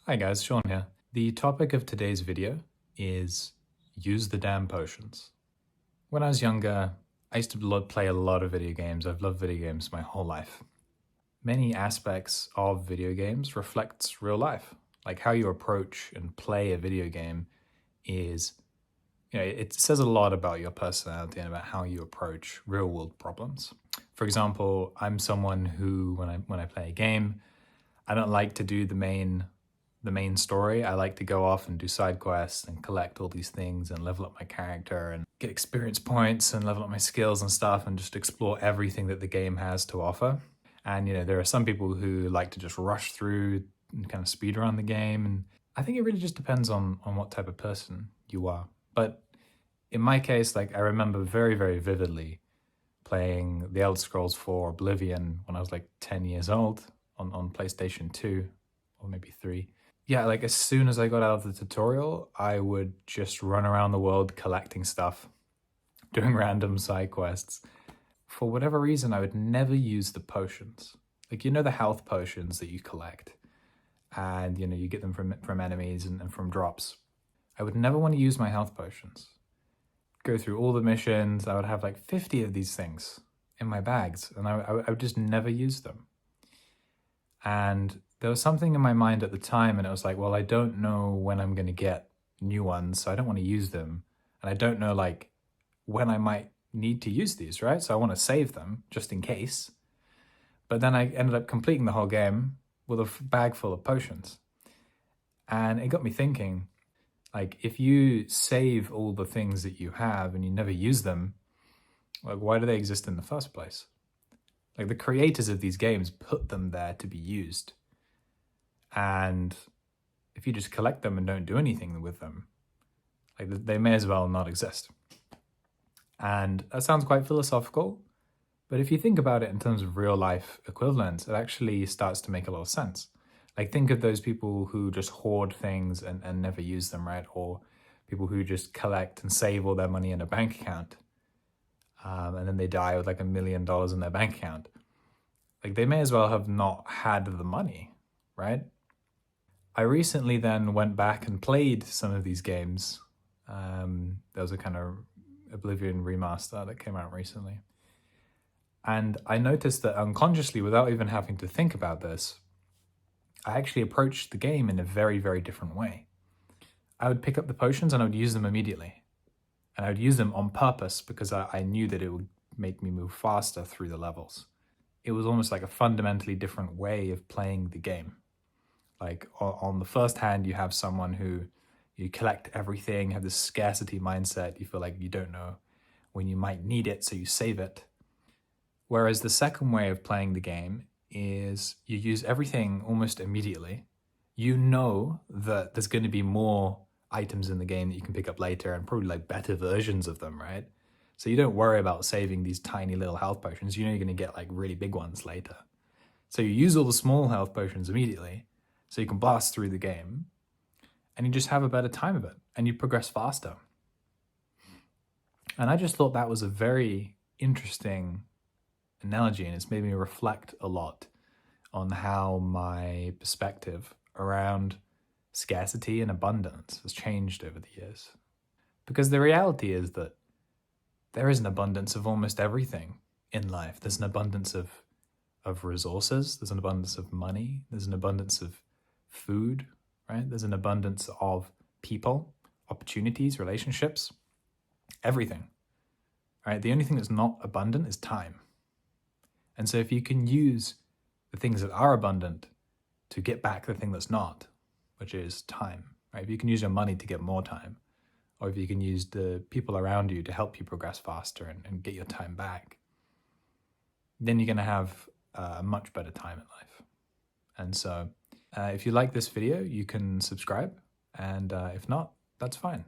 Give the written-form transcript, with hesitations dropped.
Hi guys, Sean here. The topic of today's video is use the damn potions. When I was younger, I used to play a lot of video games. I've loved video games my whole life. Many aspects of video games reflects real life. Like how you approach and play a video game is, it says a lot about your personality and about how you approach real world problems. For example, I'm someone who, when I play a game, I don't like to do the main story. I like to go off and do side quests and collect all these things and level up my character and get experience points and level up my skills and stuff and just explore everything that the game has to offer. And there are some people who like to just rush through and kind of speed run the game. And I think it really just depends on what type of person you are. But in my case, like I remember very, very vividly playing The Elder Scrolls 4 Oblivion when I was like 10 years old on PlayStation 2 or maybe 3. Yeah, like as soon as I got out of the tutorial, I would just run around the world collecting stuff, doing random side quests. For whatever reason, I would never use the potions. Like, the health potions that you collect and, you get them from enemies and from drops. I would never want to use my health potions. Go through all the missions. I would have like 50 of these things in my bags and I would just never use them. And there was something in my mind at the time and it was like, well, I don't know when I'm going to get new ones, so I don't want to use them. And I don't know like when I might need to use these, right? So I want to save them just in case. But then I ended up completing the whole game with a bag full of potions. And it got me thinking, like if you save all the things that you have and you never use them, like why do they exist in the first place? Like the creators of these games put them there to be used. And if you just collect them and don't do anything with them, like they may as well not exist. And that sounds quite philosophical, but if you think about it in terms of real life equivalents, it actually starts to make a lot of sense. Like think of those people who just hoard things and never use them, right? Or people who just collect and save all their money in a bank account. And then they die with like $1 million in their bank account. Like they may as well have not had the money, right? I recently then went back and played some of these games. There was a kind of Oblivion remaster that came out recently. And I noticed that unconsciously, without even having to think about this, I actually approached the game in a very, very different way. I would pick up the potions and I would use them immediately. And I would use them on purpose because I knew that it would make me move faster through the levels. It was almost like a fundamentally different way of playing the game. Like on the first hand, you have someone who you collect everything, have this scarcity mindset. You feel like you don't know when you might need it, so you save it. Whereas the second way of playing the game is you use everything almost immediately. You know that there's going to be more items in the game that you can pick up later and probably like better versions of them, right? So you don't worry about saving these tiny little health potions. You know you're going to get like really big ones later. So you use all the small health potions immediately so you can blast through the game and you just have a better time of it and you progress faster. And I just thought that was a very interesting analogy and it's made me reflect a lot on how my perspective around scarcity and abundance has changed over the years. Because the reality is that there is an abundance of almost everything in life. There's an abundance of resources, there's an abundance of money, there's an abundance of food, right? There's an abundance of people, opportunities, relationships, everything, right? The only thing that's not abundant is time. And so if you can use the things that are abundant to get back the thing that's not, which is time, right? If you can use your money to get more time, or if you can use the people around you to help you progress faster and get your time back, then you're going to have a much better time in life. And so if you like this video, you can subscribe. And if not, that's fine.